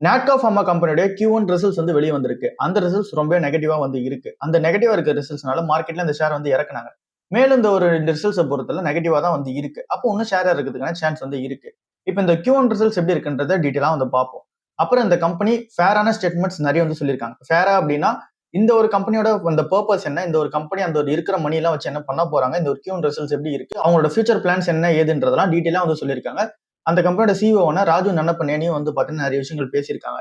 Natco pharma கம்பெனியோட Q1 results வந்து வெளியே வந்திருக்கு. அந்த ரிசல்ட்ஸ் ரொம்ப நெகட்டிவா வந்து இருக்கு. அந்த நெகட்டிவா இருக்க ரிசல்ட்ஸ்னால மார்க்கெட்ல இந்த ஷேர் வந்து இறக்குனாங்க. மேலும் இந்த ரிசல்ட்ஸை பொறுத்தல நெகட்டிவா தான் வந்து இருக்கு. அப்போ இன்னும் ஷேர் இருக்கிறதுக்கான சான்ஸ் வந்து இருக்கு. இப்போ இந்த Q1 ரிசல்ட்ஸ் எப்படி இருக்குன்றத டீட்டெயிலா வந்து பார்ப்போம். அப்புறம் இந்த கம்பெனி ஃபேரான ஸ்டேட்மெண்ட்ஸ் நிறைய வந்து சொல்லியிருக்காங்க. ஃபேரா அப்படின்னா இந்த ஒரு கம்பெனியோட அந்த பர்பஸ் என்ன, இந்த ஒரு கம்பெனி அந்த ஒரு இருக்கிற மணி எல்லாம் வச்சு என்ன பண்ண போறாங்க, இந்த ஒரு Q1 ரிசல்ட்ஸ் எப்படி இருக்கு, அவங்களோட ஃபியூச்சர் பிளான்ஸ் என்ன ஏதுன்றதெல்லாம் டீட்டெயிலா வந்து சொல்லியிருக்காங்க. அந்த கம்பெனியோட சிஓனா ராஜு நன்னப்பனேனியும் வந்து பார்த்தீங்கன்னா நிறைய விஷயங்கள் பேசியிருக்காங்க.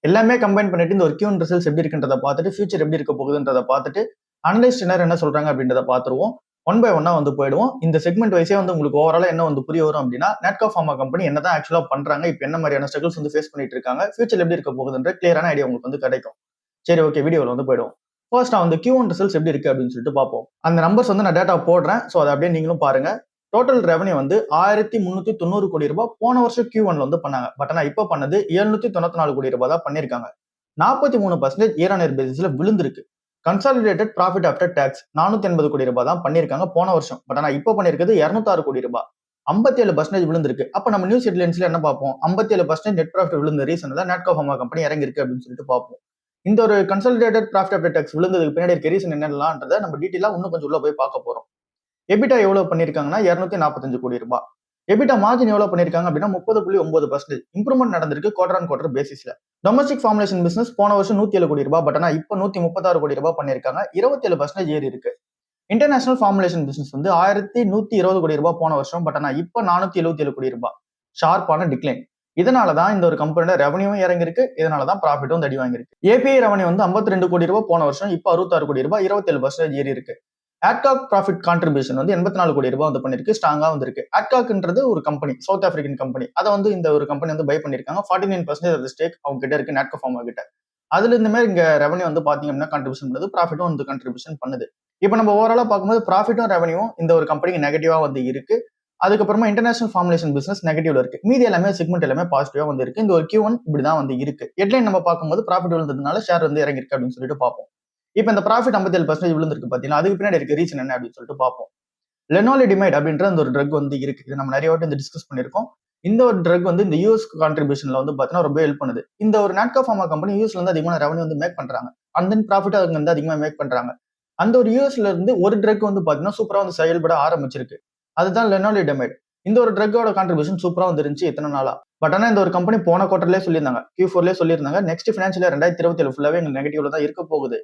எல்லாமே கம்பைன் பண்ணிட்டு இந்த ஒரு Q1 ரிசல்ட்ஸ் எப்படி இருக்குன்றத பார்த்துட்டு ஃபியூச்சர் எப்படி இருக்க போகுதுன்றத பார்த்துட்டு அனலிஸ்ட் என்ன சொல்றாங்க அப்படின்றத பார்த்துருவோம். ஒன் பை ஒன்னா வந்து போயிடுவோம். இந்த செக்மெண்ட் வைஸே வந்து உங்களுக்கு ஓவராலா என்ன வந்து புரிய வரும் அப்படின்னா நாட்கோ ஃபார்மா கம்பெனி என்னதான் ஆக்சுவலா பண்றாங்க, இப்போ என்ன மாதிரியான ஸ்ட்ரகிள்ஸ் வந்து ஃபேஸ் பண்ணிட்டு இருக்காங்க, ஃபியூச்சர் எப்படி இருக்க போகுதுன்ற கிளியரான ஐடியா உங்களுக்கு வந்து கிடைக்கும். சரி, ஓகே, வீடியோவில் வந்து போயிடுவோம். ஃபர்ஸ்ட் நான் வந்து Q1 ரிசல்ட்ஸ் எப்படி இருக்கு அப்படின்னு சொல்லிட்டு பார்ப்போம். அந்த நம்பர்ஸ் வந்து நான் டேட்டா போடுறேன். ஸோ அதை அப்படியே நீங்களும் பாருங்க. டோட்டல் ரெவன்யூ வந்து 1390 கோடி ரூபாய் போன வருஷம் Q1 வந்து பண்ணாங்க. பட் ஆனா இப்போ பண்ணது 794 கோடி ரூபாய் தான் பண்ணிருக்காங்க. 43% இயர் ஆன் இயர் பேசிஸ்ல விழுந்திருக்கு. கன்சாலிடேட்டட் ப்ராஃபிட் ஆஃப்டர் டாக்ஸ் 480 கோடி ரூபாய் தான் பண்ணிருக்காங்க போன வருஷம். பட் ஆனா இப்போ பண்ணிருக்கிறது 206 கோடி ரூபாய். 57% விழுந்திருக்கு. அப்ப நம்ம நியூஸ் ஹெட்லைன்ஸ்ல என்ன பார்ப்போம், 57% நெட் ப்ராஃபிட் விழுந்த ரீசன் தான் நாட்கோ ஃபார்மா கம்பெனி இறங்கி இருக்கு அப்படின்னு சொல்லிட்டு பார்ப்போம். இந்த ஒரு கன்சாலிடேட்டட் ப்ராஃபிட் ஆஃப்டர் டாக்ஸ் விழுந்ததுக்கு பின்னாடி இருக்க ரீசன் என்னன்றதை நம்ம டீட்டெயிலா இன்னும் கொஞ்சம் உள்ள போய் பார்க்க போறோம். எபிட்டா எவ்வளவு பண்ணிருக்காங்கன்னா 245 கோடி ரூபாய். எபிட்டா மார்ஜின் எவ்வளவு பண்ணிருக்காங்க அப்படின்னா 30.9%. இம்ப்ரூவ்மெண்ட் நடந்திருக்கு குவார்டர் ஆன் குவார்டர் பேசிஸ்ல. டொமஸ்டிக் ஃபார்முலேஷன் பிசினஸ் போன வருஷம் 107 கோடி ரூபாய். பட் ஆனா இப்போ 136 கோடி ரூபாய் பண்ணிருக்காங்க. 27% ஏறி இருக்கு. இன்டர்நேஷனல் ஃபார்முலேஷன் பிசினஸ் வந்து 1120 கோடி ரூபாய் போன வருஷம். பட் ஆனா இப்போ 477 கோடி ரூபாய். ஷார்ப்பான டிக்ளைன். இதனாலதான் இந்த ஒரு கம்பெனியோட ரெவன்யூ இறங்கி இருக்கு. இதனாலதான் ப்ராஃபிட்டும் வந்து அடி வாங்கிருக்கு. ஏபிஐ ரெவன்யூ வந்து 52 கோடி ரூபாய் போன வருஷம். இப்போ 66 கோடி ரூபாய், 27% ஏறி இருக்கு. ஆட்காக் ப்ராஃபிட் கான்ட்ரிபியூஷன் வந்து 84 கோடி ரூபாய் வந்து பண்ணிருக்கு. ஸ்ட்ராங்கா வந்திருக்கு. ஆட்காக்ன்றது ஒரு கம்பெனி, சவுத் ஆப்பிரிக்கன் கம்பெனி. அதை வந்து இந்த ஒரு கம்பெனி வந்து பை பண்ணிருக்காங்க. 49% ஆஃப் ஸ்டேக் அவங்க கிட்ட இருக்கு நாட்கோ ஃபார்மா கிட்ட. அதுல இந்த மாதிரி இங்க ரெவன்யூ வந்து பாத்தீங்க அப்படின்னா கான்ட்ரிபியூஷன் பண்ணுது, ப்ராஃபிட்டும் வந்து கான்ட்ரிபியூஷன் பண்ணுது. இப்போ நம்ம ஓவராலா பார்க்கும்போது ப்ராஃபிட்டும் ரெவன்யூ இந்த ஒரு கம்பெனிக்கு நெகட்டிவா வந்து இருக்கு. அதுக்கப்புறமா இன்டர்நேஷனல் ஃபார்முலேஷன் பிசினஸ் நெகட்டிவ்ல இருக்கு. மீதி எல்லாமே செக்மெண்ட் எல்லாமே பாசிட்டிவா வந்து இருக்கு. இந்த ஒரு Q1 இப்படிதான் வந்து இருக்கு. ஹெட்லைன் நம்ம பார்க்கும்போது ப்ராஃபிட் விழுந்ததுனால ஷேர் வந்து இறங்கி இருக்கு அப்படின்னு சொல்லிட்டு பார்ப்போம். இப்போ இந்த ப்ராஃபிட் 57% விழுந்திருக்கு பாத்தீங்கன்னா, அதுக்கு பின்னாடி இருக்க ரீசன் என்ன அப்படின்னு சொல்லிட்டு பார்ப்போம். லெனோலிடிமைட் அப்படின்ற அந்த ஒரு ட்ரக் வந்து இருக்கு. இது நம்ம நிறைய வாட்டி வந்து டிஸ்கஸ் பண்ணிருக்கோம். இந்த ஒரு ட்ரக் வந்து இந்த யூஎஸ் கான்ட்ரிபியூஷன்ல வந்து பாத்தீங்கன்னா ரொம்ப ஹெல்ப் பண்ணுது. இந்த ஒரு நாட்கோ ஃபார்மா கம்பெனி யூஎஸ்ல இருந்து அதிகமான ரெவன்யூ வந்து மேக் பண்றாங்க. அண்ட் தென் ப்ராஃபிட் அவங்க வந்து அதிகமா மேக் பண்றாங்க. அந்த ஒரு யூஎஸ்ல இருந்து ஒரு ட்ரக் வந்து பாத்தீங்கன்னா சூப்பரா வந்து செயல்பட ஆரம்பிச்சிருக்கு. அதுதான் லெனோலிடிமைட். இந்த ஒரு ட்ரக்கோட கான்ட்ரிபியூஷன் சூப்பரா வந்து இருந்துச்சு இத்தனை நாளா. பட் ஆனா இந்த ஒரு கம்பெனி போன குவார்டர்லேயே சொல்லியிருந்தாங்க, Q4 சொல்லியிருந்தாங்க, நெக்ஸ்ட் ஃபினான்ஷியல் 2027 ஃபுல்லாவே எங்களுக்கு நெகட்டிவ்ல தான் இருக்க போகுது.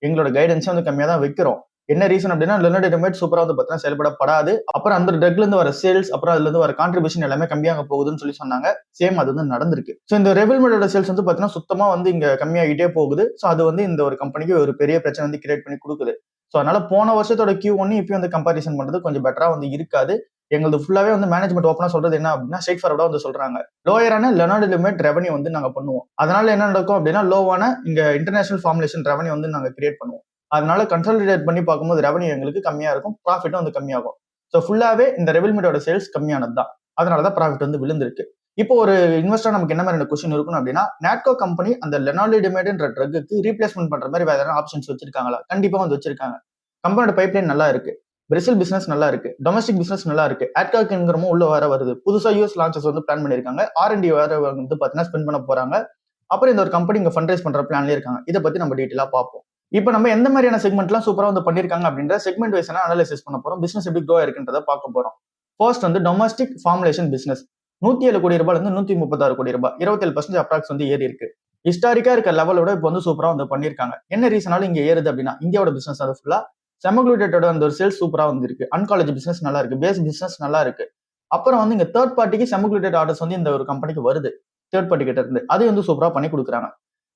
எங்களோட கைடன்ஸே வந்து கம்மியா தான் வைக்கிறோம். என்ன ரீசன் அப்படின்னா லெனோலிடிமைட் சூப்பரா வந்து பார்த்தீங்கன்னா செயல்படப்படாது. அப்புறம் அந்த ட்ரக்ல இருந்து வர சேல்ஸ், அப்புறம் அதுல இருந்து வர கான்ட்ரிபியூஷன் எல்லாமே கம்மியாக போகுதுன்னு சொல்லி சொன்னாங்க. சேம் அது வந்து நடந்திருக்கு. ஸோ இந்த ரெவில்மெட்டோட சேல்ஸ் வந்து பார்த்தீங்கன்னா சுத்தமா வந்து இங்க கம்மியாகிட்டே போகுது. ஸோ அது வந்து இந்த ஒரு கம்பெனிக்கு ஒரு பெரிய பிரச்சனை வந்து கிரியேட் பண்ணி கொடுக்குது. ஸோ அதனால போன வருஷத்தோட Q1 இப்பயும் வந்து கம்பாரிசன் பண்றது கொஞ்சம் பெட்டரா வந்து இருக்காது. எங்களுக்கு ஃபுல்லாவே வந்து மேனேஜ்மெண்ட் ஓப்பனா சொல்றது என்ன அப்படின்னா ஸ்ட்ரைட் ஃபார்வர்டா வந்து சொல்றாங்க, லோயரான லெனோலிடிமைட் ரெவன்யூ வந்து நாங்க பண்ணுவோம். அதனால என்ன நடக்கும் அப்படின்னா லோவான இங்க இன்டர்நேஷனல் ஃபார்முலேஷன் ரெவன்யூ வந்து நாங்க கிரியேட் பண்ணுவோம். அதனால கன்சாலிடேட் பண்ணி பார்க்கும்போது ரெவன்யூ எங்களுக்கு கம்மியா இருக்கும், ப்ராஃபிட்டும் வந்து கம்மியாகும். ஸோ ஃபுல்லாவே இந்த ரெவில்மெட்டோட சேல்ஸ் கம்மியானது தான். அதனாலதான் ப்ராஃபிட் வந்து விழுந்திருக்கு. இப்போ ஒரு இன்வெஸ்டர் நமக்கு என்ன மாதிரி கொஸ்டின் இருக்கும் அப்படின்னா, நாட்கோ கம்பெனி அந்த லெனோலிடிமைட்ன்ற ட்ரக்கு ரீப்ளேஸ்மெண்ட் பண்ற மாதிரி வேற ஆப்ஷன்ஸ் வச்சிருக்காங்களா? கண்டிப்பா வந்து வச்சிருக்காங்க. கம்பெனியோட பைப்லைன் நல்லா இருக்கு. பிரேசில் பிசினஸ் நல்லா இருக்கு. டொமஸ்டிக் பிசினஸ் நல்லா இருக்கு. ஆட்காக்ங்கிறமும் உள்ள வேற வருது. புதுசா யூஎஸ் லான்ச்சஸ் வந்து பிளான் பண்ணிருக்காங்க. R&D வேற வந்து பாத்தீங்கன்னா ஸ்பெண்ட் பண்ண போறாங்க. அப்புறம் இந்த ஒரு கம்பெனி இங்க ஃபண்ட் ரைஸ் பண்ற பிளான்லயே இருக்காங்க. இதை பத்தி நம்ம டீட்டெயிலா பார்ப்போம். இப்போ நம்ம எந்த மாதிரியான செக்மெண்ட்லாம் சூப்பரா வந்து பண்ணிருக்காங்க அப்படின்ற செக்மெண்ட் வைஸ் அனாலிசிஸ் பண்ண போறோம். பிசினஸ் எப்படி க்ரோ இருக்குன்றத பார்க்க போறோம். ஃபர்ஸ்ட் வந்து டொமஸ்டிக் ஃபார்முலேஷன் பிசினஸ் 107 கோடி ரூபாயில இருந்து 136 கோடி ரூபாய், 27% அப்ராக்ஸ் வந்து ஏறி இருக்கு. ஹிஸ்டாரிக்கா இருக்க லெவலோட இப்போ வந்து சூப்பரா வந்து பண்ணிருக்காங்க. என்ன ரீசனாலும் இங்க ஏறுது அப்படின்னா இந்தியாவோட பிசினஸ் அது ஃபுல்லா செமக்ளூட்டேட்டோட அந்த ஒரு சேல்ஸ் சூப்பரா வந்து இருக்கு. அன்காலேஜ் பிசினஸ் நல்லா இருக்கு. பேஸ் பிசினஸ் நல்லா இருக்கு. அப்புறம் வந்து இங்க தேர்ட் பார்ட்டிக்கு செமக்ளூட்டேட் ஆர்டர்ஸ் வந்து இந்த ஒரு கம்பெனிக்கு வருது. தேர்ட் பார்ட்டி கிட்ட இருந்து அது வந்து சூப்பரா பண்ணி கொடுக்குறாங்க.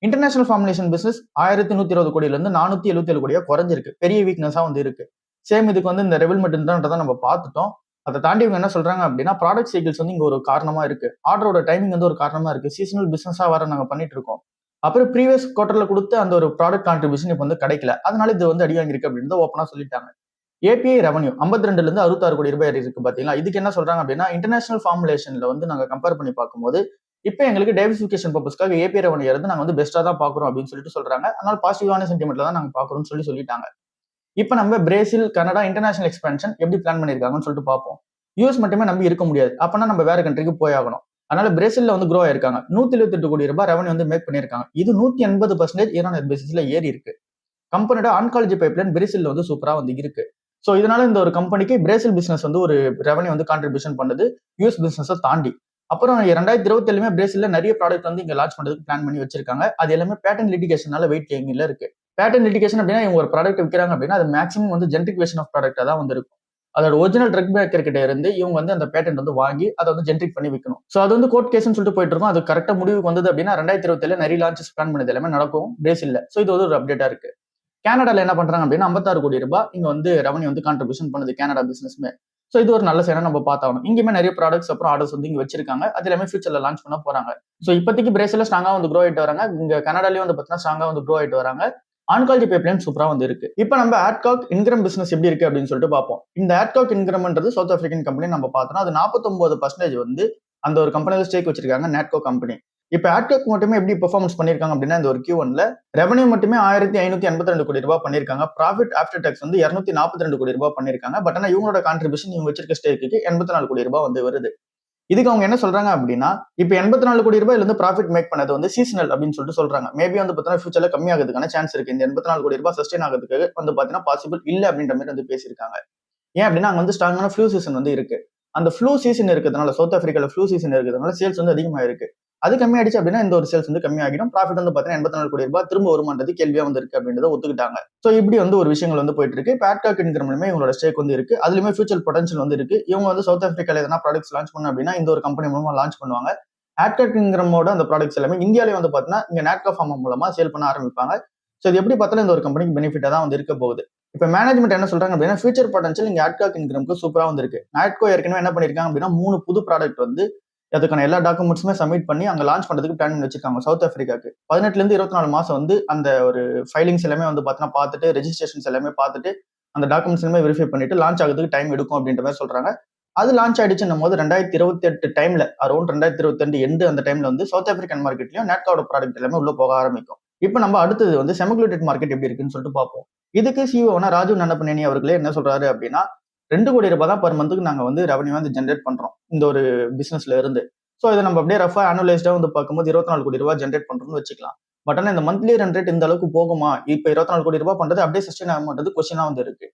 இன்டர்நேஷனல் ஃபார்முலேஷன் பிசினஸ் 1120 கோடியில இருந்து 477 கோடியா குறைஞ்சிருக்கு. பெரிய வீக்னஸா வந்து இருக்கு. சேம் இதுக்கு வந்து இந்த ரெவில்மெட்ன்றதை நம்ம பார்த்துட்டோம். அதை தாண்டி இவங்க என்ன சொல்றாங்க அப்படின்னா ப்ராடக்ட் சைக்கிள்ஸ் வந்து இங்க ஒரு காரணமா இருக்கு. ஆர்டரோட டைமிங் வந்து ஒரு காரணமா இருக்கு. சீசனல் பிசினஸா வர நாங்க பண்ணிட்டு இருக்கோம். அப்புறம் ப்ரீவியஸ் குவார்டர்ல கொடுத்த அந்த ஒரு ப்ராடக்ட் கான்ட்ரிபியூஷன் இப்போ வந்து கிடைக்கல. அதனால இது வந்து அடி வாங்கிருக்கு அப்படின்னு ஓப்பனா சொல்லிட்டாங்க. ஏபிஐ ரெவன்யூ 52 இருந்து 66 கோடி ரூபாய் இருக்கு பாத்தீங்களா? இதுக்கு என்ன சொல்றாங்க அப்படின்னா இன்டர்நேஷனல் ஃபார்முலேஷன்ல வந்து நாங்க கம்பேர் பண்ணி பார்க்கும்போது இப்போ எங்களுக்கு டைவர்சிஃபிகேஷன் பர்பஸ்க்காக ஏபிஐ ரெவன்யூ இருந்து நாங்க வந்து பெஸ்டா தான் பாக்குறோம் அப்படின்னு சொல்லிட்டு சொல்றாங்க. அதனால பாசிட்டிவான சென்டிமெண்ட்ல தான் நாங்க பாக்குறோம்னு சொல்லிட்டாங்க. இப்போ நம்ம பிரேசில், கனடா இன்டர்நேஷனல் எக்ஸ்பென்ஷன் எப்படி பிளான் பண்ணிருக்காங்கன்னு சொல்லிட்டு பார்ப்போம். யூஎஸ் மட்டுமே நம்பி இருக்க முடியாது. அப்பனா நம்ம வேற கண்ட்ரிக்கு போய் ஆகணும். அதனால பிரேசில்ல வந்து க்ரோ ஆயிருக்காங்க. 128 கோடி ரூபாய் ரெவன்யூ வந்து மேக் பண்ணியிருக்காங்க. இது 180% இயர் ஆன் இயர் பேசிஸ்ல ஏறி இருக்கு. கம்பெனியோட ஆன்காலஜி பைப்லைன் பிரேசில்ல வந்து சூப்பரா வந்து இருக்கு. சோ இதனால இந்த ஒரு கம்பெனிக்கு பிரேசில் பிசினஸ் வந்து ஒரு ரெவன்யூ வந்து கான்ட்ரிபியூஷன் பண்ணுது யூஎஸ் பிசினஸ் தாண்டி. அப்புறம் 2027 பிரேசில்ல நிறைய ப்ராடக்ட் வந்து இங்க லான்ச் பண்றதுக்கு பிளான் பண்ணி வச்சிருக்காங்க. அது எல்லாமே பேட்டன் லிட்டிகேஷனால வெயிட் கேங்கிங்ல இருக்கு. பேட்டன் லிட்டிகேஷன் அப்படின்னா இவங்க ஒரு ப்ராடக்ட் விற்கிறாங்க அப்படின்னா அது மேக்ஸிமம் வந்து ஜெனரிக் வெர்ஷன் ஆஃப் ப்ராடக்டா தான் வந்து இருக்கும். அதோட ஒரிஜினல் ட்ரக் மேக்கர் கிட்ட இருந்து இவங்க வந்து அந்த பேட்டன்ட் வந்து வாங்கி அதை வந்து ஜெனரிக் பண்ணி விற்கணும். சோ அது வந்து கோர்ட் கேஸ்னு சொல்லிட்டு போயிட்டு இருக்கும். அது கரெக்டா முடிவுக்கு வந்தது அப்படின்னா 2027 நிறைய லான்ச்சஸ் பிளான் பண்ணது எல்லாமே நடக்கும் பிரேசில்ல. சோ இது வந்து ஒரு அப்டேட்டா இருக்கு. கனடால என்ன பண்றாங்க அப்படின்னா 56 கோடி ரூபாய் இங்க வந்து ரெவன்யூ வந்து கான்ட்ரிபியூஷன் பண்ணுது கனடா பிசினஸ்மே. சோ இது ஒரு நல்ல சைனா நம்ம பார்த்தாகணும். இங்கேயுமே நிறைய ப்ராடக்ட்ஸ் அப்புறம் ஆர்டர்ஸ் வந்து இங்க வச்சிருக்காங்க. அது எல்லாமே ஃபியூச்சர்ல லான்ச் பண்ண போறாங்க. சோ இப்போதைக்கு பிரேசில்ல ஸ்ட்ராங்கா வந்து க்ரோ ஆயிட்டு வராங்க. இங்க கனடாலயும் வந்து பார்த்தீங்கன்னா ஸ்ட்ராங்கா வந்து க்ரோ ஆயிட்டு வராங்க. ஆன்காலஜி பைப்லைன் சூப்பரா வந்து இருக்கு. இப்போ நம்ம ஆட்காக் இன்கிரம் பிசினஸ் எப்படி இருக்கு அப்படின்னு சொல்லிட்டு பார்ப்போம். இந்த ஆட்காக் இன்கிரம்ன்றது சவுத் ஆப்பிரிக்கன் கம்பெனி நம்ம பார்த்தோம்னா அது 49% வந்து அந்த ஒரு கம்பெனியில ஸ்டேக் வச்சிருக்காங்க நேட்கோ கம்பெனி. இப்ப ஆட்காக் மட்டுமே எப்படி பெர்ஃபார்மன்ஸ் பண்ணிருக்காங்க அப்படின்னா இந்த ஒரு Q1ல ரெவன்யூ மட்டுமே 1582 கோடி ரூபாய் பண்ணிருக்காங்க. ப்ராஃபிட் ஆஃப்டர் டாக்ஸ் வந்து 242 கோடி ரூபாய் பண்ணிருக்காங்க. பட் ஆனா இவங்களோட கான்ட்ரிபியூஷன் இவங்க வச்சிருக்க ஸ்டேக்கு 84 கோடி ரூபாய் வந்து வருது. இதுக்கு அவங்க என்ன சொல்றாங்க அப்படின்னா இப்ப 84 கோடி ரூபாயில இருந்து ப்ராஃபிட் மேக் பண்ணது வந்து சீசனல் அப்படின்னு சொல்லிட்டு சொல்றாங்க. மேபி வந்து பாத்தீங்கன்னா ஃபியூச்சர்ல கம்மியாகிறதுக்கான சான்ஸ் இருக்கு. இந்த 84 கோடி ரூபாய் சஸ்டெயின் ஆகிறதுக்கு வந்து பாத்தீங்கன்னா பாசிபிள் இல்ல அப்படின்ற மாதிரி வந்து பேசியிருக்காங்க. ஏன் அப்படின்னா அங்க வந்து ஸ்ட்ராங்கான ஃப்ளூ சீசன் வந்து இருக்கு. அந்த ஃப்ளூ சீசன் இருக்கிறதுனால சவுத் ஆப்பிரிக்கால ஃப்ளூ சீசன் இருக்கிறதுனால சேல்ஸ் வந்து அதிகமா இருக்கு. அது கம்மியாயிடுச்சு அப்படின்னா இந்த ஒரு சேல்ஸ் வந்து கம்மியாகிடும். ப்ராஃபிட் வந்து பாத்தீங்கன்னா 84 கோடி ரூபாய் திரும்ப வருமானது கேள்வியா வந்து இருக்கு அப்படின்றத ஒத்துக்கிட்டாங்க. சோ இப்படி வந்து ஒரு விஷயங்கள் வந்து போயிட்டு இருக்கு. ஆட்காக் இன்கிரம்லயுமே இவங்களோட ஸ்டேக் வந்து இருக்கு. அதுலயுமே ஃபியூச்சர் பொட்டன்ஷியல் வந்து இருக்கு. இவங்க வந்து சவுத் ஆப்பிரிக்கால எதனா ப்ராடக்ட்ஸ் லான்ச் பண்ணணும் அப்படின்னா இந்த ஒரு கம்பெனி மூலமா லான்ச் பண்ணுவாங்க. ஆட்காக் இன்கிரமோட அந்த ப்ராடக்ட்ஸ் எல்லாமே இந்தியாவிலே வந்து பாத்தீங்கன்னா இங்க நாட்கோ ஃபார்மா மூலமா சேல் பண்ண ஆரம்பிப்பாங்க. சோ இது எப்படி பார்த்தாலும் இந்த ஒரு கம்பெனிக்கு பெனிஃபிட்டா தான் வந்து இருக்க போகுது. இப்ப மேனேஜ்மெண்ட் என்ன சொல்றாங்க அப்படின்னா ஃபியூச்சர் பொட்டன்ஷியல் இங்க ஆட்காக் இன்கிரம்க்கு சூப்பரா வந்து இருக்கு. நாட்கோ ஏற்கனவே என்ன பண்ணிருக்காங்க அப்படின்னா 3 புது ப்ராடக்ட் வந்து அதுக்கான எல்லா டாக்குமெண்ட்ஸுமே சப்மிட் பண்ணி அங்க லான்ச் பண்றதுக்கு பிளான் பண்ணி வச்சிருக்காங்க சவுத் ஆப்பிரிக்காக்கு. 18ல இருந்து 24 மாசம் வந்து அந்த ஒரு ஃபைலிங்ஸ் எல்லாமே வந்து பாத்தீங்கன்னா பார்த்துட்டு ரெஜிஸ்ட்ரேஷன்ஸ் எல்லாமே பார்த்துட்டு அந்த டாக்குமெண்ட்ஸ் எல்லாமே வெரிஃபை பண்ணிட்டு லான்ச் ஆகிறதுக்கு டைம் எடுக்கும் அப்படின்ற மாதிரி சொல்றாங்க. அது லான்ச் ஆயிடுச்சுன்னும் போது 2028 டைம்ல அரௌண்ட் 2022 எண்டு அந்த டைம்ல வந்து சவுத் ஆப்பிரிக்கன் மார்க்கெட்லயும் நாட்கோட ப்ராடக்ட் எல்லாமே உள்ள போக ஆரம்பிக்கும். இப்போ நம்ம அடுத்தது வந்து செமிகுலேட்டட் மார்க்கெட் எப்படி இருக்குன்னு சொல்லிட்டு பார்ப்போம். இதுக்கு சிஓனா ராஜீவ் நன்னப்பனேனி அவர்களே என்ன சொல்றாரு அப்படின்னா 2 கோடி ரூபாய் தான் பர் மந்த்துக்கு நாங்க வந்து ரெவன்யூ வந்து ஜென்ரேட் பண்றோம் இந்த ஒரு பிசினஸ்ல இருந்து. சோ இதை நம்ம அப்படியே ரஃபா ஆனுவலைஸ்டா வந்து பார்க்கும்போது 24 கோடி ரூபாய் ஜென்ரேட் பண்றோம்னு வச்சுக்கலாம். பட் ஆனா இந்த மந்த்லி ரன் ரேட் இந்த அளவுக்கு போகுமா? இப்ப 24 கோடி ரூபாய் பண்றது அப்படியே சஸ்டெயின் ஆக மாட்டது கொஸ்டினா வந்து இருக்கு.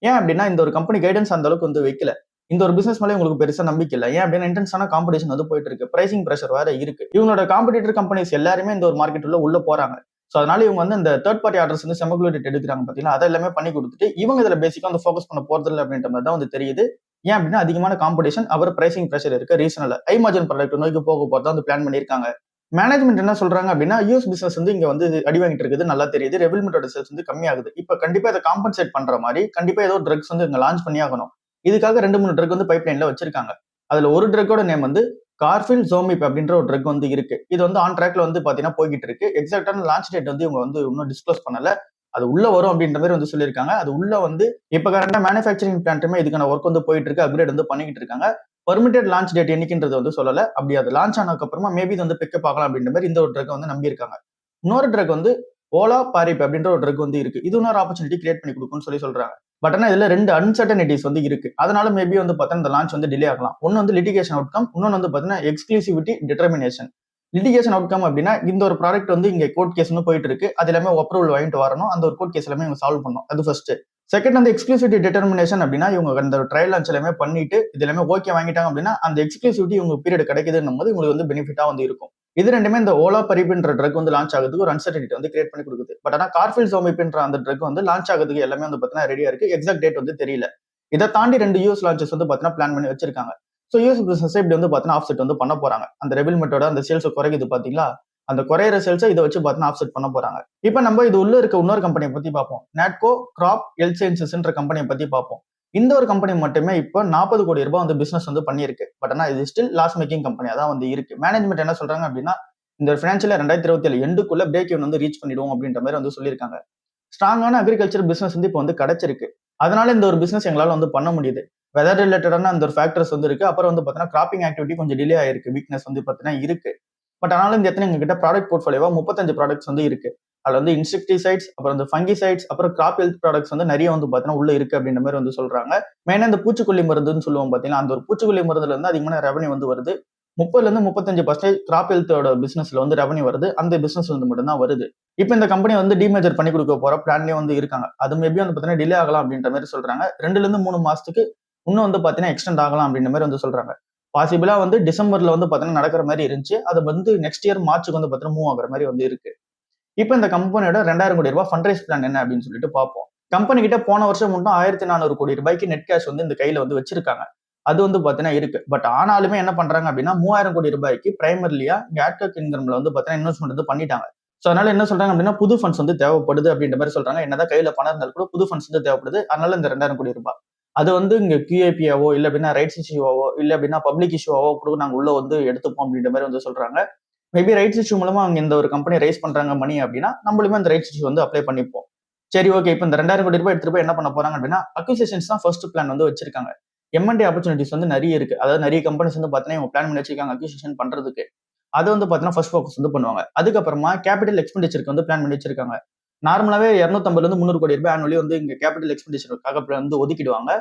ஏன் அப்படின்னா இந்த ஒரு கம்பெனி கைடன்ஸ் அந்த அளவுக்கு வந்து வைக்கல. இந்த ஒரு பிசினஸ் மேலே உங்களுக்கு பெருசா நம்பிக்கை இல்லை. ஏன் அப்படின்னா இன்டென்ஸான காம்படிஷன் வந்து போயிட்டு இருக்கு. பிரைசிங் பிரஷர் வேற இருக்கு. இவங்களோட காம்படிட்டர் கம்பெனிஸ் எல்லாருமே இந்த ஒரு மார்க்கெட் உள்ள போறாங்க. சோ அதனால இவங்க வந்து இந்த தேர்ட் பார்ட்டி ஆர்டர்ஸ் வந்து செமிகுலேட்டட் எடுக்கிறாங்க பாத்தீங்கன்னா அதை எல்லாமே பண்ணி கொடுத்துட்டு இவங்க இதுல பேசிக்கா வந்து ஃபோக்கஸ் பண்ண போறது இல்லை அப்படின்ற மாதிரி தான் வந்து தெரியுது. ஏன் அப்படின்னா அதிகமான காம்படிஷன் அப்புறம் பிரைசிங் பிரஷர் இருக்கு ரீசனல ஹை மார்ஜின் ப்ராடக்ட் நோக்கி போக போறதா வந்து பிளான் பண்ணிருக்காங்க. மேனேஜ்மெண்ட் என்ன சொல்றாங்க அப்படின்னா யூஎஸ் பிசினஸ் வந்து இங்க வந்து அடி வாங்கிட்டு இருக்குது நல்லா தெரியுது. ரெவில்மெண்டோட சேல்ஸ் வந்து கம்மியாகுது. இப்ப கண்டிப்பா இதை காம்பன்சேட் பண்ற மாதிரி கண்டிப்பா ஏதோ ட்ரக்ஸ் வந்து இங்க லான்ச் பண்ணி ஆகணும். இதுக்காக 2-3 ட்ரக் வந்து பைப்லைன்ல வச்சிருக்காங்க. அதுல ஒரு ட்ரக்கோட நேம் வந்து கார்ஃபில் ஜோமிப் அப்படின்ற ஒரு ட்ரக் வந்து இருக்கு. இது வந்து ஆன் ட்ராக்ல வந்து பாத்தீங்கன்னா போய்கிட்டு இருக்கு. எக்ஸாக்டான லான்ச் டேட் வந்து இவங்க வந்து இன்னும் டிஸ்க்ளோஸ் பண்ணல. அது உள்ள வரும் அப்படின்ற மாதிரி வந்து சொல்லியிருக்காங்க. அது உள்ள வந்து இப்ப கரண்டா மேனுஃபேக்சரிங் பிளான்ட்டுமே இதுக்கான ஒர்க் வந்து போயிட்டு இருக்கு. அப்கிரேட் வந்து பண்ணிக்கிட்டு இருக்காங்க. பெர்மிட்டட் லான்ச் டேட் என்னைக்குன்றது வந்து சொல்லல. அப்படி அது லான்ச் ஆனதுக்கு அப்புறமா மேபி இது வந்து பிக்கப் ஆகலாம் அப்படின்ற மாதிரி இந்த ஒரு ட்ரக் வந்து நம்பி இருக்காங்க. இன்னொரு ட்ரக் வந்து ஓலா பாரிப் அப்படின்ற ஒரு ட்ரக் வந்து இருக்கு. இது இன்னொரு ஆப்பர்ச்சுனிட்டி கிரியேட் பண்ணி கொடுக்கும்னு சொல்றாங்க. பட் ஆனா இதுல 2 அன்சர்டனிட்டிஸ் வந்து இருக்கு. அதனால மேபி வந்து பார்த்தா இந்த லான்ச் வந்து டிலே ஆகலாம். ஒன்னு வந்து லிட்டிகேஷன் அவுட்கம், இன்னொன்னு வந்து பாத்தீங்கன்னா எக்ஸ்க்ளூசிவிட்டி டிட்டர்மினேஷன். லிட்டிகேஷன் அவுட்கம் அப்படின்னா இந்த ஒரு ப்ராடக்ட் வந்து இங்க கோர்ட் கேஸ் போயிட்டு இருக்கு. அது எல்லாமே அப்ரூவல் வாங்கிட்டு வரணும். அந்த ஒரு கோர்ட் கேஸ் எல்லாமே இவங்க சால்வ் பண்ணணும். அது ஃபர்ஸ்ட். செகண்ட் வந்து எக்ஸ்க்ளூசிவிட்டி டிட்டர்மினேஷன் அப்படின்னா இவங்க அந்த ட்ரையல் லான்ச் எல்லாமே பண்ணிட்டு இது எல்லாமே ஓகே வாங்கிட்டாங்க அப்படின்னா அந்த எக்ஸ்க்ளூசிவிட்டி இவங்க பீரியட் கிடைக்குதுன்னும் போது உங்களுக்கு வந்து பெனிஃபிட்டா வந்து இருக்கும். இது ரெண்டுமே இந்த ஓலா பரிப்ன்ற ட்ரக் வந்து லான்ச் ஆகுறதுக்கு ஒரு அன்சர்டனிட்டி வந்து கிரியேட் பண்ணி கொடுக்குது. பட் ஆனா கார்ஃபில் ஜோமிப்ன்ற அந்த ட்ரக் வந்து லான்ச் ஆகுறதுக்கு எல்லாமே வந்து பாத்தீங்கன்னா ரெடியா இருக்கு. எக்ஸாக்ட் டேட் வந்து தெரியல. இதை தாண்டி 2 யூஎஸ் லான்ச்சஸ் வந்து பாத்தீங்கன்னா பிளான் பண்ணி வச்சிருக்காங்க. சோ யூஎஸ் பிசினஸ் இப்படி வந்து பாத்தீங்கன்னா ஆஃப்செட் வந்து பண்ண போறாங்க. அந்த ரெவில்மெட்டோட அந்த சேல்ஸ் குறைக்குது பாத்தீங்களா? அந்த குறையிற சேல்ஸை இதை வச்சு பாத்தீங்கன்னா ஆஃப்செட் பண்ண போறாங்க. இப்ப நம்ம இது உள்ள இருக்க இன்னொரு கம்பெனியை பத்தி பார்ப்போம். நாட்கோ கிராப் ஹெல்த் சயின்சஸ்ன்ற கம்பெனியை பத்தி பார்ப்போம். இந்த ஒரு கம்பெனி மட்டுமே இப்போ 40 கோடி ரூபாய் வந்து பிசினஸ் வந்து பண்ணியிருக்கு. பட் ஆனா இது ஸ்டில் லாஸ் மேக்கிங் கம்பெனியா தான் வந்து இருக்கு. மேனேஜ்மெண்ட் என்ன சொல்றாங்க அப்படின்னா இந்த ஃபினான்ஷியல் 2027 எண்டுக்குள்ள பிரேக் ஈவன் வந்து ரீச் பண்ணிடுவோம் அப்படின்ற மாதிரி வந்து சொல்லியிருக்காங்க. ஸ்ட்ராங்கான அக்ரிகல்ச்சர் பிசினஸ் வந்து இப்போ வந்து கிடைச்சிருக்கு. அதனால இந்த ஒரு பிசினஸ் எங்களால வந்து பண்ண முடியுது. வெதர் ரிலேட்டடான அந்த ஒரு ஃபேக்டர்ஸ் வந்து இருக்கு. அப்புறம் வந்து பாத்தீங்கன்னா கிராப்பிங் ஆக்டிவிட்டி கொஞ்சம் டிலே ஆயிருக்கு. வீக்னஸ் வந்து பாத்தீங்கன்னா இருக்கு. பட் ஆனாலும் இந்த எத்தனை எங்ககிட்ட ப்ராடக்ட் போர்ட்ஃபோலியோவா 35 ப்ராடக்ட்ஸ் வந்து இருக்கு. அதுல வந்து இன்செக்டிசைட்ஸ், அப்புறம் இந்த ஃபங்கிசைட்ஸ், அப்புறம் கிராப் ஹெல்த் ப்ராடக்ட்ஸ் வந்து நிறைய வந்து பாத்தீங்கன்னா உள்ள இருக்கு அப்படின்ற மாதிரி வந்து சொல்றாங்க. மெயினா இந்த பூச்சிக்கொல்லி மருந்துன்னு சொல்லுவோம் பாத்தீங்கன்னா அந்த ஒரு பூச்சிக்கொல்லி மருந்துல இருந்து அதிகமான ரெவன்யூ வந்து வருது. 30-35% கிராப் ஹெல்த்தோட பிசினஸ்ல வந்து ரெவன்யூ வருது. அந்த பிசினஸ்ல இருந்து மட்டும் தான் வருது. இப்ப இந்த கம்பெனி வந்து டிமேஜர் பண்ணி கொடுக்க போற பிளான்லயே வந்து இருக்காங்க. அது மேபி வந்து பாத்தீங்கன்னா டிலே ஆகலாம் அப்படின்ற மாதிரி சொல்றாங்க. 2-3 மாசத்துக்கு இன்னும் வந்து பாத்தீங்கன்னா எக்ஸ்டெண்ட் ஆகலாம் அப்படின்ற மாதிரி வந்து சொல்றாங்க. பாசிபிளா வந்து டிசம்பர்ல வந்து பாத்தீங்கன்னா நடக்கிற மாதிரி இருந்துச்சு. அது வந்து நெக்ஸ்ட் இயர் மார்ச்சுக்கு வந்து பாத்தீங்கன்னா மூவ் ஆகுற மாதிரி வந்து இருக்கு. இப்ப இந்த கம்பெனியோட 2000 கோடி ரூபாய் ஃபண்ட் ரைஸ் பிளான் என்ன அப்படின்னு சொல்லிட்டு பார்ப்போம். கம்பெனி கிட்ட போன வருஷம் மட்டும் 1400 கோடி ரூபாய்க்கு நெட் கேஷ் வந்து இந்த கையில வந்து வச்சிருக்காங்க. அது வந்து பாத்தீங்கன்னா இருக்கு. பட் ஆனாலுமே என்ன பண்றாங்க அப்படின்னா 3000 கோடி ரூபாய்க்கு பிரைமரிலியா ஆட்கக் இன்கம்ல வந்து பாத்தீங்கன்னா இன்வெஸ்ட்மெண்ட் வந்து பண்ணிட்டாங்க. சோ அதனால என்ன சொல்றாங்க அப்படின்னா புது ஃபண்ட்ஸ் வந்து தேவைப்படுது அப்படின்ற மாதிரி சொல்றாங்க. என்னதான் கையில பணம் இருந்தாலும் கூட புது ஃபண்ட்ஸ் வந்து தேவைப்படுது. அதனால இந்த 2000 கோடி ரூபாய். அது வந்து இங்க QIP-ஆவோ இல்ல அப்படின்னா ரைட்ஸ் இஷ்யூவாவோ இல்ல அப்படின்னா பப்ளிக் இஷ்யூவாவோ கூட நாங்க உள்ள வந்து எடுத்துப்போம் அப்படின்ற மாதிரி வந்து சொல்றாங்க. மேபி ரைட்ஸ் இஷ்யூ மூலமா அவங்க இந்த ஒரு கம்பெனி ரைஸ் பண்றாங்க மணி அப்படின்னா நம்மளுமே அந்த ரைட்ஸ் இஷ்யூ வந்து அப்ளை பண்ணிப்போம். சரி ஓகே. இப்ப இந்த 2000 கோடி ரூபாய் எடுத்துட்டு போய் என்ன பண்ண போறாங்க அப்படின்னா அக்விசிஷன்ஸ் தான் ஃபர்ஸ்ட் பிளான் வந்து வச்சிருக்காங்க. M&A ஆப்பர்ச்சுனிட்டிஸ் வந்து நிறைய இருக்கு. அதாவது நிறைய கம்பெனிஸ் வந்து பாத்தீங்கன்னா இவங்க பிளான் பண்ணி வச்சிருக்காங்க அக்விசிஷன் பண்றதுக்கு. அது வந்து பாத்தீங்கன்னா ஃபர்ஸ்ட் ஃபோக்கஸ் வந்து பண்ணுவாங்க. அதுக்கப்புறமா கேபிட்டல் எக்ஸ்பெண்டிச்சருக்கு வந்து பிளான் பண்ணி வச்சிருக்காங்க. நார்மலாவே 250-300 கோடி ரூபாய் ஆனுவலி வந்து இங்க கேபிட்டல் எக்ஸ்பெண்டிச்சருக்காக வந்து ஒதுக்கிடுவாங்க.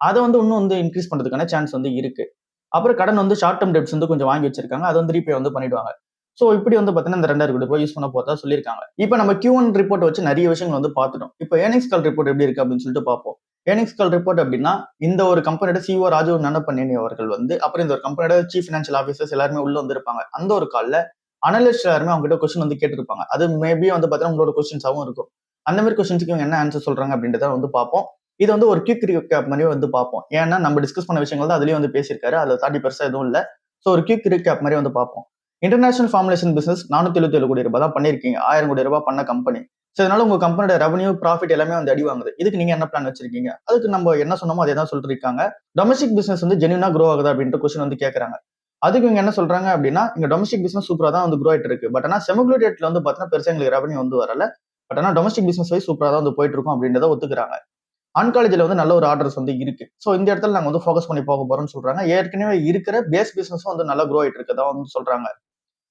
அதை வந்து இன்னும் வந்து இன்க்ரீஸ் பண்றதுக்கான சான்ஸ் வந்து இருக்கு. அப்புறம் கடன் வந்து ஷார்ட் டேர்ம் டெப்ட்ஸ் வந்து கொஞ்சம் வாங்கி வச்சிருக்காங்க. அதை வந்து ரீபே வந்து பண்ணிடுவாங்க. சோ இப்படி வந்து பாத்தீங்கன்னா இந்த 2000 கோடி ரூபாய் யூஸ் பண்ண போறதா சொல்லியிருக்காங்க. இப்ப நம்ம Q1 ரிப்போர்ட் வச்சு நிறைய விஷயங்கள் வந்து பார்த்துட்டோம். இப்ப ஏர்னிங்ஸ் கால் ரிப்போர்ட் எப்படி இருக்கு அப்படின்னு சொல்லிட்டு பார்ப்போம். ஏர்னிங்ஸ் கால் ரிப்போர்ட் அப்படின்னா இந்த ஒரு கம்பெனியோட CEO ராஜீவ் நன்னப்பனேனி அவர்கள் வந்து அப்புறம் இந்த ஒரு கம்பெனியோட சீஃப் ஃபினான்ஷியல் ஆஃபீஸர்ஸ் எல்லாருமே உள்ள வந்திருப்பாங்க. அந்த ஒரு கால்ல அனலிஸ்ட் எல்லாருமே அவங்க கிட்ட கொஸ்டின் வந்து கேட்டிருப்பாங்க. அது மேபி வந்து பாத்தீங்கன்னா உங்களோட கொஸ்டின்ஸாவும் இருக்கும். அந்த மாதிரி கொஸ்டின்ஸ்க்கு இவங்க என்ன ஆன்சர் சொல்றாங்க அப்படின்றத வந்து பார்ப்போம். இது வந்து ஒரு குயிக் ரீகேப் மாதிரி வந்து பார்ப்போம். ஏன்னா நம்ம டிஸ்கஸ் பண்ண விஷயங்கள் தான் அதுலயும் வந்து பேசியிருக்காரு. அதுல தாண்டி பெருசா எதுவும் இல்ல. சோ ஒரு குயிக் ரீகேப் மாதிரி வந்து பார்ப்போம். இன்டர்நேஷனல் ஃபார்முலேஷன் பிசினஸ் 477 கோடி ரூபாய் தான் பண்ணிருக்கீங்க. 1000 கோடி ரூபாய் பண்ண கம்பெனி. சோ அதனால உங்க கம்பெனியோட ரெவன்யூ ப்ராஃபிட் எல்லாமே வந்து அடி வாங்குது. இதுக்கு நீங்க என்ன பிளான் வச்சிருக்கீங்க? அதுக்கு நம்ம என்ன சொன்னோமோ அதே தான் சொல்லிருக்காங்க. டொமஸ்டிக் பிசினஸ் வந்து ஜென்யூனா க்ரோ ஆகுதா அப்படின்ற கொஸ்டின் வந்து கேட்கறாங்க. அதுக்கு இவங்க என்ன சொல்றாங்க அப்படின்னா இங்க டொமஸ்டிக் பிசினஸ் சூப்பரா தான் வந்து க்ரோ ஆயிட்டு இருக்கு. பட் ஆனா செமிகுலேட்டட்ல வந்து பாத்தீங்கன்னா பெருசா எங்களுக்கு ரெவன்யூ வந்து வரல. பட் ஆனா டொமஸ்டிக் பிசினஸ் வைஸ் சூப்பரா தான் வந்து போயிட்டு இருக்கும் அப்படின்றத ஒத்துக்கிறாங்க. ஆன்காலஜில வந்து நல்ல ஒரு ஆர்டர்ஸ் வந்து இருக்கு. சோ இந்த இடத்துல நாங்க வந்து ஃபோக்கஸ் பண்ணி போக போறோம்னு சொல்றாங்க. ஏற்கனவே இருக்கிற பேஸ் பிசினஸும் வந்து நல்லா க்ரோ ஆயிட்டு இருக்கதா வந்து சொல்றாங்க.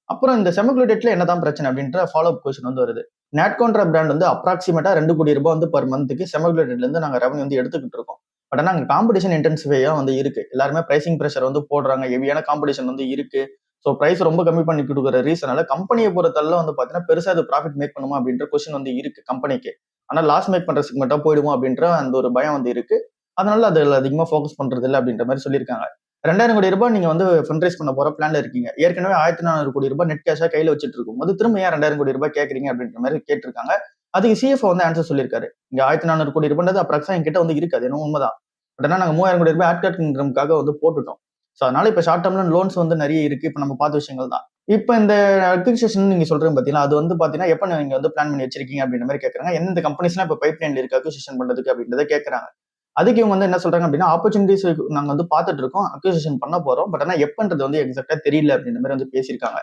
அப்புறம் இந்த செமிகுலேட்டட்ல என்னதான் பிரச்சனை அப்படின்ற ஃபாலோ அப் கொஸ்டின் வந்து வருது. நாட்கோன்ற பிராண்ட் வந்து அப்ராக்சிமேட்டா 2 கோடி ரூபாய் வந்து பர் மந்த்துக்கு செமிகுலேட்டட்ல இருந்து நாங்க ரெவன்யூ வந்து எடுத்துக்கிட்டு இருக்கோம். பட் ஆனா அங்க காம்படிஷன் இன்டென்சிஃபையா வந்து இருக்கு. எல்லாருமே பிரைசிங் பிரஷர் வந்து போடுறாங்க. ஹெவியான காம்படிஷன் வந்து இருக்கு. சோ பிரைஸ் ரொம்ப கம்மி பண்ணி கொடுக்குற ரீசனால கம்பெனியை பொறுத்தளவு வந்து பாத்தீங்கன்னா பெருசா அது ப்ராஃபிட் மேக் பண்ணுமா அப்படின்ற கொஸ்டின் வந்து இருக்கு கம்பெனிக்கு. ஆனா லாஸ் மேக் பண்ற செக்மெண்டா போயிடுவோம் அப்படின்ற அந்த ஒரு பயம் வந்து இருக்கு. அதனால அதுல அதிகமா ஃபோக்கஸ் பண்றது இல்லை அப்படின்ற மாதிரி சொல்லியிருக்காங்க. 2000 கோடி ரூபாய் நீங்க வந்து ஃபண்ட் ரைஸ் பண்ண போற பிளான்ல இருக்கீங்க. ஏற்கனவே 1400 கோடி ரூபாய் நெட் கேஷா கையில வச்சிட்டு இருக்கும்போது திரும்ப ஏன் 2000 கோடி ரூபாய் கேட்கறீங்க அப்படின்ற மாதிரி கேட்டிருக்காங்க. அதுக்கு CFO வந்து ஆன்சர் சொல்லியிருக்காரு. இங்க 1400 கோடி ரூபாய் அப்ராக்ஸா என்கிட்ட வந்து இருக்காது. என்ன உண்மைதான். பட் ஆனா நாங்க 3000 கோடி ரூபாய் ஆட்காட் இன்கம்காக வந்து போட்டுட்டோம். சோ அதனால இப்ப ஷார்ட் டேர்ம்ல லோன்ஸ் வந்து நிறைய இருக்கு. இப்ப நம்ம பார்த்த விஷயங்கள் தான். இப்ப இந்த அக்விசிஷன் நீங்க சொல்றீங்க பாத்தீங்களா, அது வந்து பாத்தீங்கன்னா எப்ப நீங்க வந்து பிளான் பண்ணி வச்சிருக்கீங்க அப்படின்ற மாதிரி கேட்கறாங்க. எந்தெந்த கம்பெனிஸ்லாம் இப்ப பைப்லைன்ல இருக்கு அக்விசிஷன் பண்றதுக்கு அப்படின்றத கேட்கறாங்க. அதுக்கு இவங்க வந்து என்ன சொல்றாங்க அப்படின்னா ஆப்பர்ச்சுனிட்டிஸ் நாங்க வந்து பார்த்துட்டு இருக்கோம். அக்விசிஷன் பண்ண போறோம். பட் ஆனா எப்பன்றது வந்து எக்ஸாக்டா தெரியல அப்படின்ற மாதிரி வந்து பேசியிருக்காங்க.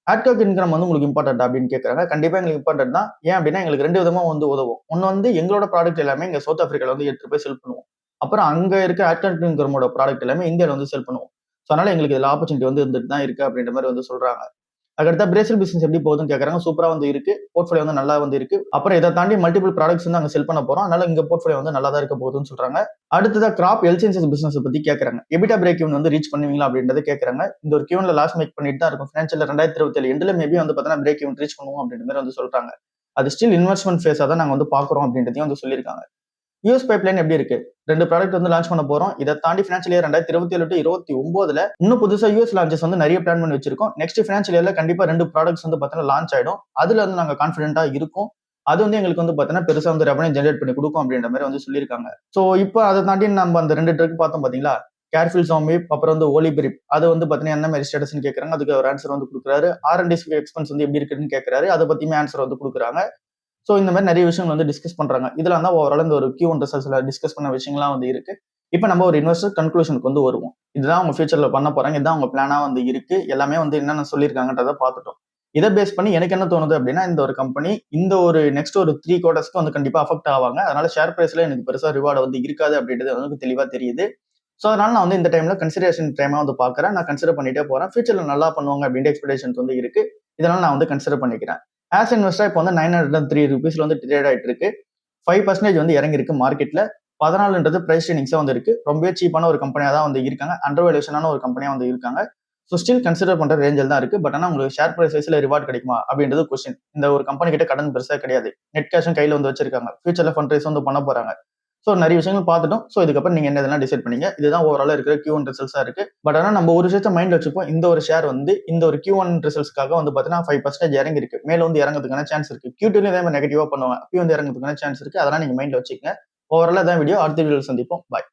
ஆட்காக் இன்கம் வந்து உங்களுக்கு இம்பார்ட்டன்ட் அப்படின்னு கேட்கறாங்க. கண்டிப்பா எங்களுக்கு இம்பார்ட்டன்ட் தான். ஏன் அப்படின்னா எங்களுக்கு 2 விதமா வந்து உதவும். ஒன்னு வந்து எங்களோட ப்ராடக்ட் எல்லாமே இங்க சவுத் ஆப்பிரிக்கால வந்து எடுத்துட்டு போய் செல் பண்ணுவோம். அப்புறம் அங்க இருக்க ஆட்காக் இன்கமோட ப்ராடக்ட் எல்லாமே இந்தியால வந்து செல் பண்ணுவோம். சோ அதனால எங்களுக்கு இதுல ஆப்பர்ச்சுனிட்டி வந்து இருந்துட்டு தான் இருக்கு அப்படின்ற மாதிரி வந்து சொல்றாங்க. அதுக்கடுத்தா பிரேசில் பிசினஸ் எப்படி போகுதுன்னு கேட்கறாங்க. சூப்பரா வந்து இருக்கு. போர்ட்ஃபோலியோ வந்து நல்லா வந்து இருக்கு. அப்புறம் இதை தாண்டி மல்டிபிள் ப்ராடக்ட்ஸ் வந்து அங்க செல் பண்ண போறோம். அதனால இங்க போர்ட்ஃபோலியோ வந்து நல்லா தான் இருக்க போகுதுன்னு சொல்றாங்க. அடுத்ததா கிராப் ஹெல்த் சயின்சஸ் பிசினஸ் பத்தி கேட்கறாங்க. எபிட்டா பிரேக் ஈவன் வந்து ரீச் பண்ணுவீங்களா அப்படின்றத கேட்கறாங்க. இந்த ஒரு Q1ல லாஸ் மேக் பண்ணிட்டு தான் இருக்கும். ஃபினான்ஷியல் 2027 எண்ட்ல மேபி வந்து பாத்தீங்கன்னா பிரேக் ஈவன் ரீச் பண்ணுவோம் அப்படின்ற மாதிரி வந்து சொல்றாங்க. அது ஸ்டில் இன்வெஸ்ட்மெண்ட் ஃபேஸா தான் நாங்க வந்து பாக்குறோம் அப்படின்றதையும் வந்து சொல்லியிருக்காங்க. யூஎஸ் பைப்லைன் எப்படி இருக்கு? 2 ப்ராடக்ட் வந்து லான்ச் பண்ண போறோம். இதை தாண்டி ஃபினான்ஷியல் இயர் 2027 to 29ல இன்னும் புதுசா யூஎஸ் லான்ச்சஸ் வந்து நிறைய பிளான் பண்ணி வச்சிருக்கோம். நெக்ஸ்ட் ஃபினான்ஷியல் இயர்ல கண்டிப்பா 2 ப்ராடக்ட்ஸ் வந்து பாத்தீங்கன்னா லான்ச் ஆயிடும். அதுல வந்து நாங்க கான்ஃபிடென்ட்டா இருக்கும். அது வந்து எங்களுக்கு வந்து பாத்தீங்கன்னா பெருசா வந்து ரெவன்யூ ஜெனரேட் பண்ணி கொடுக்கும் அப்படின்ற மாதிரி வந்து சொல்லியிருக்காங்க. சோ இப்போ அதை தாண்டி நம்ம அந்த 2 ட்ரக் பார்த்தோம் பாத்தீங்களா? கேர்ஃபில் ஜாம்பிப் அப்புறம் வந்து ஓலிபிரிப் அது வந்து பாத்தீங்கன்னா என்ன மாதிரி ஸ்டேட்டஸ்னு கேட்கறாங்க. அதுக்கு ஒரு ஆன்சர் வந்து கொடுக்குறாரு. R&D எக்ஸ்பென்ஸ் வந்து எப்படி இருக்குன்னு கேட்கறாரு. அதை பத்தியுமே ஆன்சர் வந்து கொடுக்குறாங்க. சோ இந்த மாதிரி நிறைய விஷயங்கள் வந்து டிஸ்கஸ் பண்றாங்க. இதெல்லாம் தான் ஓவரால் இந்த ஒரு Q1 ரிசல்ட்ஸ்ல டிஸ்கஸ் பண்ண விஷயங்கள்லாம் வந்து இருக்கு. இப்ப நம்ம ஒரு இன்வெஸ்டர் கன்க்ளூஷனுக்கு வந்து வருவோம். இதுதான் அவங்க ஃபியூச்சர்ல பண்ண போறாங்க. இதுதான் அவங்க பிளானா வந்து இருக்கு. எல்லாமே வந்து என்னென்ன சொல்லியிருக்காங்கன்றத பார்த்துட்டோம். இதை பேஸ் பண்ணி எனக்கு என்ன தோணுது அப்படின்னா இந்த ஒரு கம்பெனி இந்த ஒரு நெக்ஸ்ட் ஒரு 3 குவார்டர்ஸ்க்கு வந்து கண்டிப்பா அஃபெக்ட் ஆவாங்க. அதனால ஷேர் பிரைஸ்ல எனக்கு பெருசா ரிவார்டு வந்து இருக்காது அப்படின்றது வந்து தெளிவா தெரியுது. சோ அதனால நான் வந்து இந்த டைம்ல கன்சிடரேஷன் டைமா வந்து பாக்குறேன். நான் கன்சிடர் பண்ணிட்டே போறேன். ஃபியூச்சர்ல நல்லா பண்ணுவாங்க அப்படின்ற எக்ஸ்பெக்டேஷன்ஸ் வந்து இருக்கு. இதனால நான் வந்து கன்சிடர் பண்ணிக்கிறேன். ஆஸ் இன்வெஸ்டர் இப்போ வந்து 903 ரூபீஸ்ல வந்து ட்ரேட் ஆயிட்டு இருக்கு. 5% வந்து இறங்கி இருக்கு மார்க்கெட்ல. 14ன்றது பிரைஸ் ட்ரெயினிங்ஸா வந்து இருக்கு. ரொம்பவே சீப்பான ஒரு கம்பெனியா தான் வந்து இருக்காங்க. அண்டர் வேல்யூஷனான ஒரு கம்பெனியா வந்து இருக்காங்க. ஸோ ஸ்டில் கன்சிடர் பண்ற ரேஞ்சில் தான் இருக்கு. பட் ஆனா உங்களுக்கு ஷேர் பிரைஸ் வைஸ்ல ரிவார்ட் கிடைக்குமா அப்படின்றது கொஸ்டின். இந்த ஒரு கம்பெனி கிட்ட கடன் பெருசா கிடையாது. நெட் கேஷும் கையில வந்து வச்சிருக்காங்க. ஃபியூச்சர்ல ஃபண்ட் ரைஸ் வந்து பண்ண போறாங்க. ஸோ நிறைய விஷயங்கள் பார்த்துட்டோம். ஸோ இதுக்கப்புறம் நீங்க என்ன இதெல்லாம் டிசைட் பண்ணீங்க. இதுதான் ஓவராலா இருக்கிற Q1 ரிசல்ட்ஸா இருக்கு. பட் ஆனா நம்ம ஒரு விஷயத்த மைண்ட்ல வச்சுப்போம். இந்த ஒரு ஷேர் வந்து இந்த ஒரு Q1 ரிசல்ட்ஸ்க்காக வந்து பாத்தீங்கன்னா 5% இறங்கி இருக்கு. மேல வந்து இறங்குறதுக்கான சான்ஸ் இருக்கு. Q2லயும் இதே மாதிரி நெகட்டிவா பண்ணுவாங்க. அப்பயும் வந்து இறங்குறதுக்கான சான்ஸ் இருக்கு. அதெல்லாம் நீங்க மைண்ட்ல வச்சுக்கங்க. ஓவராலா தான் வீடியோ. அடுத்த வீடியோல சந்திப்போம். பாய்.